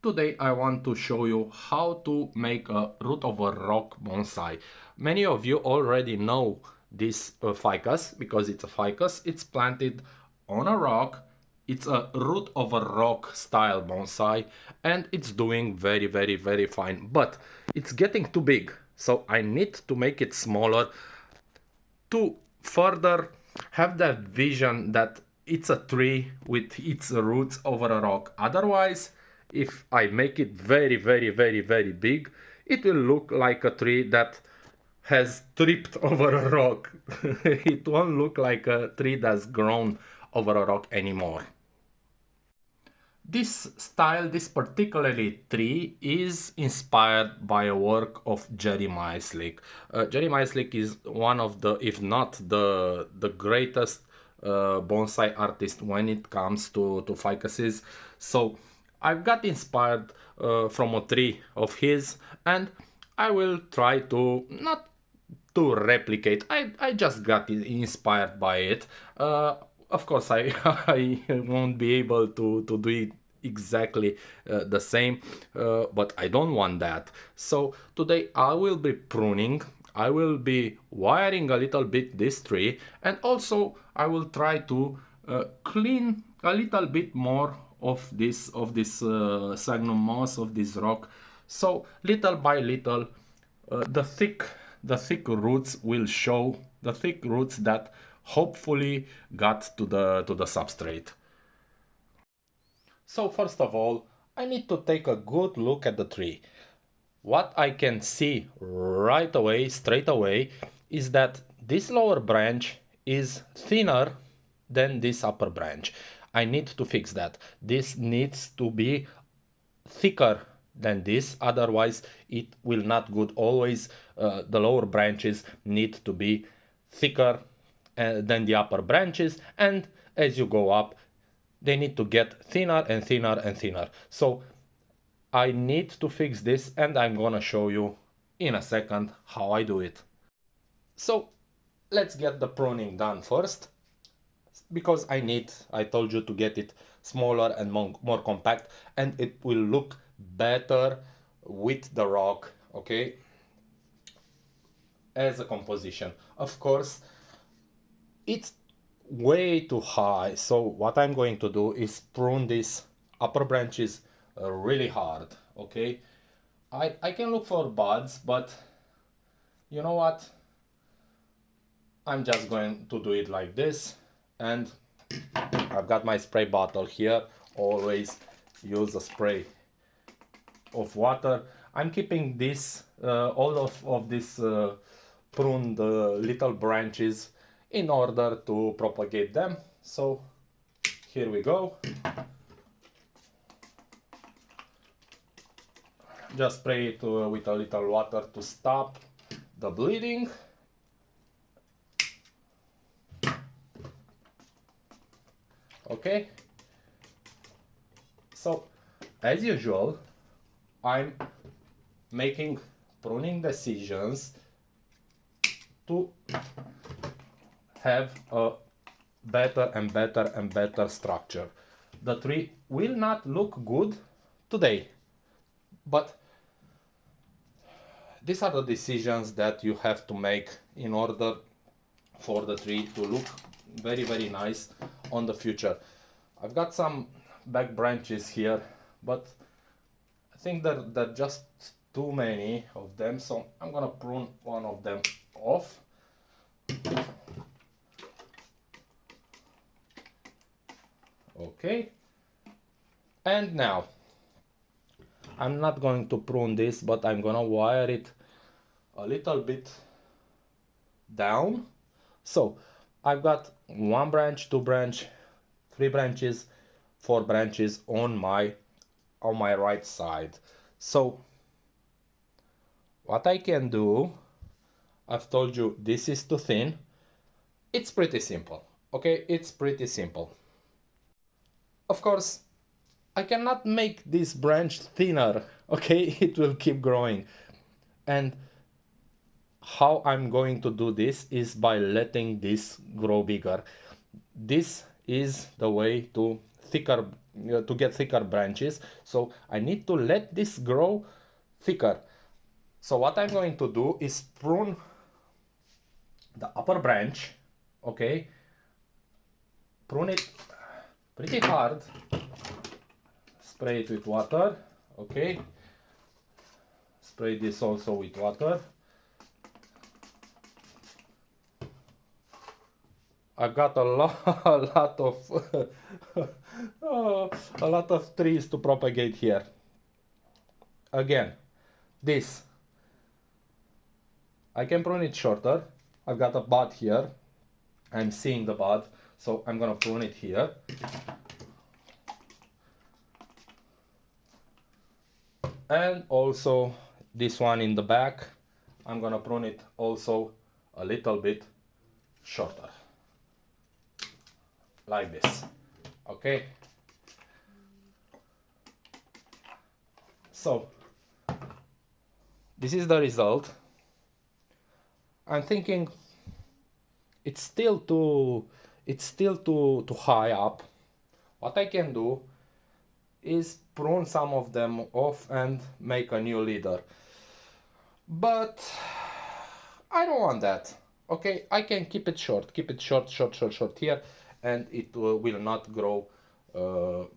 Today I want to show you how to make a root of a rock bonsai. Many of you already know this ficus because it's a ficus. It's planted on a rock. It's a root of a rock style bonsai and it's doing very fine. But it's getting too big, so I need to make it smaller to further have that vision that it's a tree with its roots over a rock. Otherwise, if I make it very big, it will look like a tree that has tripped over a rock. It won't look like a tree that's grown over a rock anymore. This style, this particularly tree, is inspired by a work of Jerry Maislik. Jerry Maislik is one of the, if not the greatest bonsai artist when it comes to ficuses. So I've got inspired from a tree of his, and I will try to not to replicate. I just got inspired by it. Of course, I I won't be able to do it exactly the same, but I don't want that. So today I will be pruning. I will be wiring a little bit this tree, and also I will try to clean a little bit more of this sphagnum moss, of this rock. So little by little, the thick roots will show, the thick roots that hopefully got to the substrate. So first of all, I need to take a good look at the tree. What I can see right away, straight away, is that this lower branch is thinner than this upper branch. I need to fix that. This needs to be thicker than this, otherwise it will not good. Always the lower branches need to be thicker than the upper branches, and as you go up they need to get thinner and thinner and thinner. So I need to fix this, and I'm gonna show you in a second how I do it. So let's get the pruning done first, because I told you, to get it smaller and more compact, and it will look better with the rock, okay, as a composition. Of course, it's way too high, so what I'm going to do is prune these upper branches really hard, okay. I can look for buds, but you know what, I'm just going to do it like this. And I've got my spray bottle here. Always use a spray of water. I'm keeping this all of this pruned little branches in order to propagate them. So here we go. Just spray it with a little water to stop the bleeding. Okay, so as usual, I'm making pruning decisions to have a better and better structure. The tree will not look good today, but these are the decisions that you have to make in order for the tree to look very nice on the future. I've got some back branches here, but I think there are just too many of them, so I'm gonna prune one of them off. Okay, and now I'm not going to prune this, but I'm gonna wire it a little bit down. So I've got 1 branch, 2 branch, 3 branches, 4 branches on my right side. So what I can do, I've told you this is too thin. It's pretty simple, okay? It's pretty simple. Of course, I cannot make this branch thinner, okay? It will keep growing. And how I'm going to do this is by letting this grow bigger. This is the way to thicker to get thicker branches. So I need to let this grow thicker. So what I'm going to do is prune the upper branch, okay? Prune it pretty hard. Spray it with water, okay? Spray this also with water. I've got a lot of a lot of trees to propagate here. Again, this I can prune it shorter. I've got a bud here. I'm seeing the bud, so I'm gonna prune it here. And also this one in the back, I'm gonna prune it also a little bit shorter, like this, okay? So this is the result. I'm thinking it's still too high up. What I can do is prune some of them off and make a new leader, but I don't want that. Okay, I can keep it short here, and it will not grow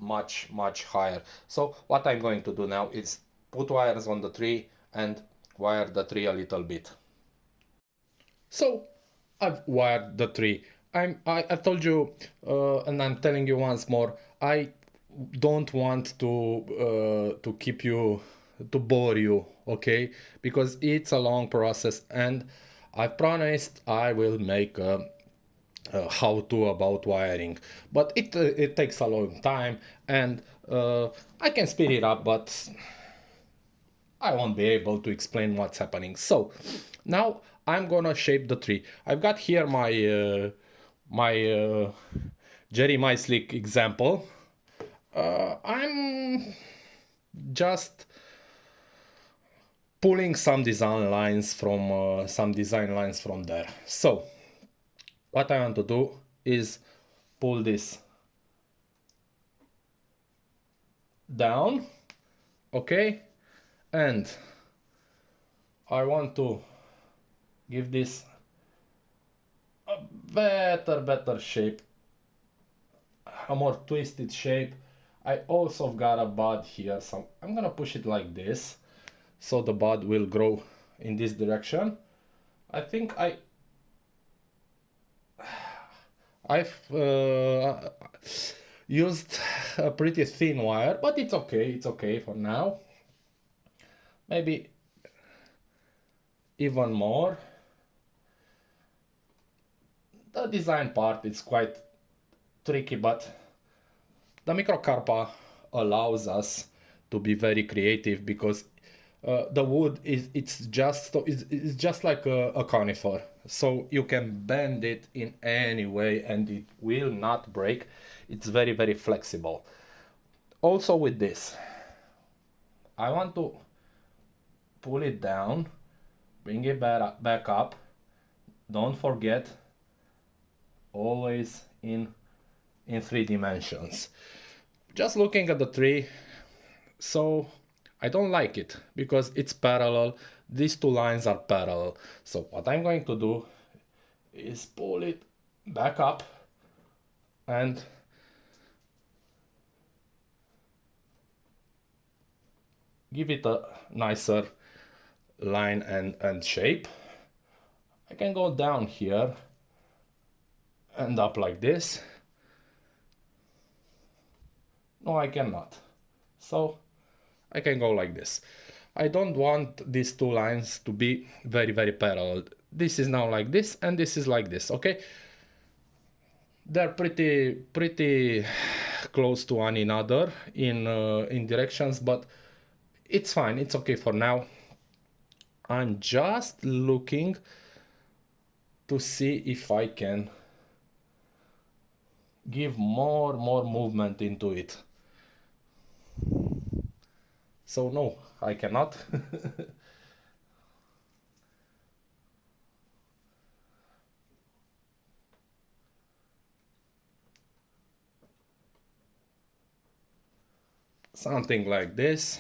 much higher. So what I'm going to do now is put wires on the tree and wire the tree a little bit. So I've wired the tree. I've told you, and I'm telling you once more, I don't want to keep you, to bore you, okay? Because it's a long process, and I promised I will make how-to about wiring, but it takes a long time, and I can speed it up, but I won't be able to explain what's happening. So now I'm gonna shape the tree. I've got here my Jerry Myslick example. I'm just pulling some design lines from there. So what I want to do is pull this down, okay, and I want to give this a better shape, a more twisted shape. I also got a bud here, so I'm gonna push it like this, so the bud will grow in this direction. I think I've used a pretty thin wire, but it's okay for now. Maybe even more. The design part is quite tricky, but the microcarpa allows us to be very creative, because the wood it's just like a conifer, so you can bend it in any way and it will not break. It's very flexible. Also with this, I want to pull it down, bring it back up. Don't forget, always in 3 dimensions. Just looking at the tree, so I don't like it because it's parallel. These two lines are parallel. So what I'm going to do is pull it back up and give it a nicer line and shape. I can go down here and up like this. No, I cannot. So I can go like this. I don't want these two lines to be very parallel. This is now like this and this is like this, okay? They're pretty close to one another in directions, but it's fine, it's okay for now. I'm just looking to see if I can give more movement into it. So no, I cannot. something like this,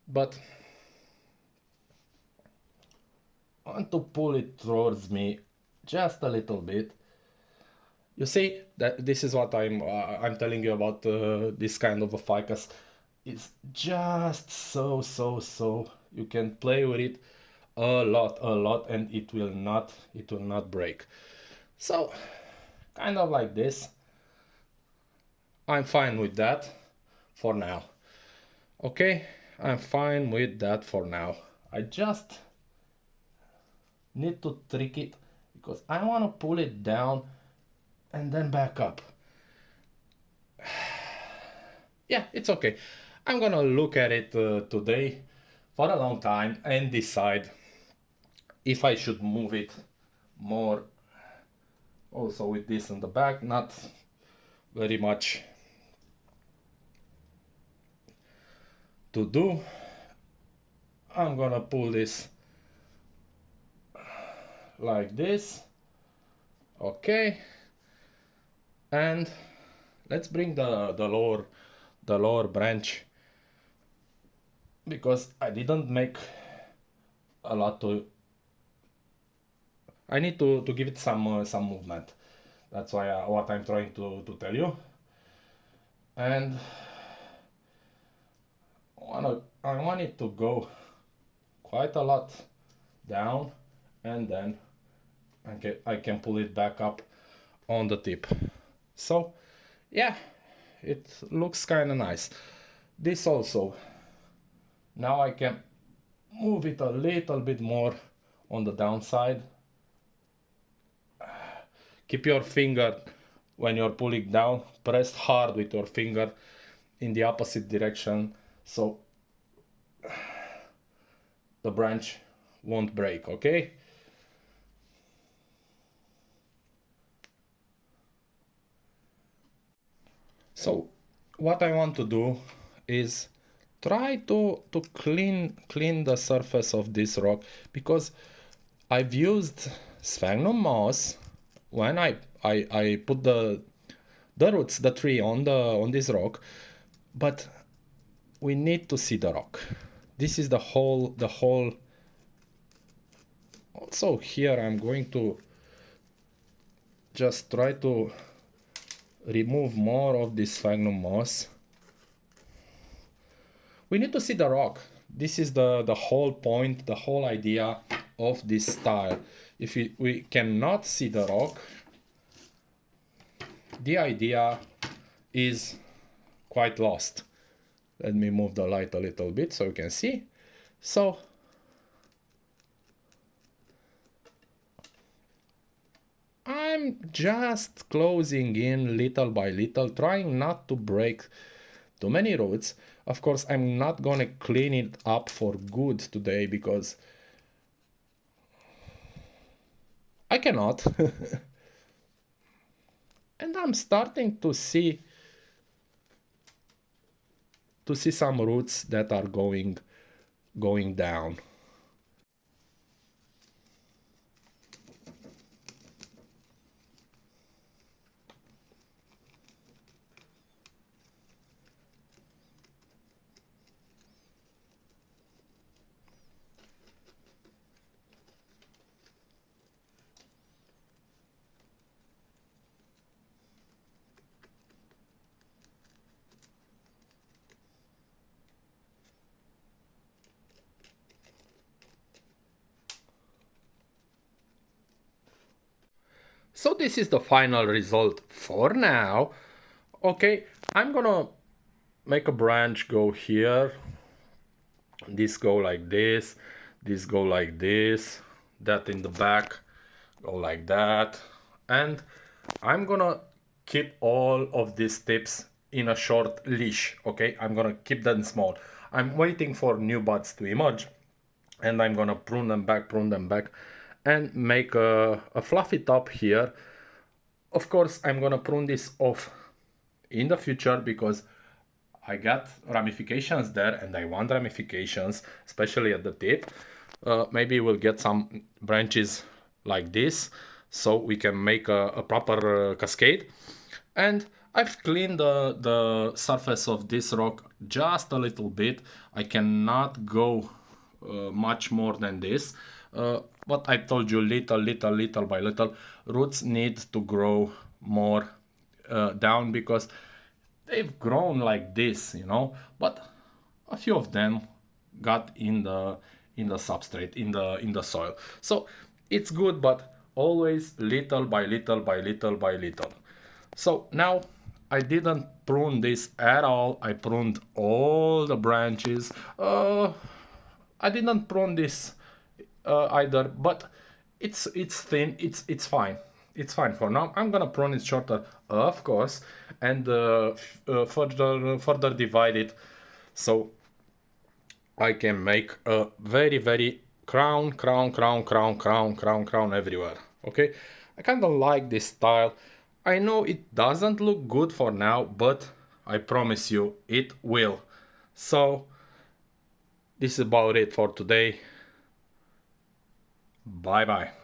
but I want to pull it towards me just a little bit. You see that this is what I'm telling you about this kind of a ficus. It's just so you can play with it a lot, and it will not break. So kind of like this. I'm fine with that for now. Okay, I'm fine with that for now. I just need to trick it because I want to pull it down and then back up. Yeah, it's okay. I'm gonna look at it today for a long time and decide if I should move it more. Also with this in the back, not very much to do. I'm gonna pull this like this. Okay, and let's bring the lower branch, because I didn't make a lot to. I need to give it some movement. That's why what I'm trying to tell you. And I want it to go quite a lot down, and then I can pull it back up on the tip. So yeah, it looks kind of nice. This also, now I can move it a little bit more on the downside. Keep your finger, when you're pulling down, press hard with your finger in the opposite direction, so the branch won't break, okay? So what I want to do is try to clean the surface of this rock, because I've used sphagnum moss when I put the roots, the tree on this rock, but we need to see the rock. This is the whole. Also here I'm going to just try to remove more of this sphagnum moss. We need to see the rock. This is the whole point, the whole idea of this style. If we cannot see the rock, the idea is quite lost. Let me move the light a little bit so you can see. So I'm just closing in little by little, trying not to break too many roots. Of course, I'm not gonna clean it up for good today because I cannot. And I'm starting to see some roots that are going down. So this is the final result for now. Okay, I'm gonna make a branch go here, this go like this go like this, that in the back go like that, and I'm gonna keep all of these tips in a short leash. Okay, I'm gonna keep them small. I'm waiting for new buds to emerge, and I'm gonna prune them back, and make a fluffy top here. Of course, I'm gonna prune this off in the future because I got ramifications there, and I want ramifications, especially at the tip. Maybe we'll get some branches like this, so we can make a proper cascade. And I've cleaned the surface of this rock just a little bit. I cannot go much more than this. But I told you, little by little, roots need to grow more down, because they've grown like this, but a few of them got in the substrate, in the soil. So it's good, but always little by little by little by little. So now I didn't prune this at all. I pruned all the branches. I didn't prune this either, but it's thin. It's fine. It's fine for now. I'm gonna prune it shorter, of course, and further divide it, so I can make a very very crown everywhere. Okay, I kind of like this style. I know it doesn't look good for now, but I promise you it will. So this is about it for today. Bye bye.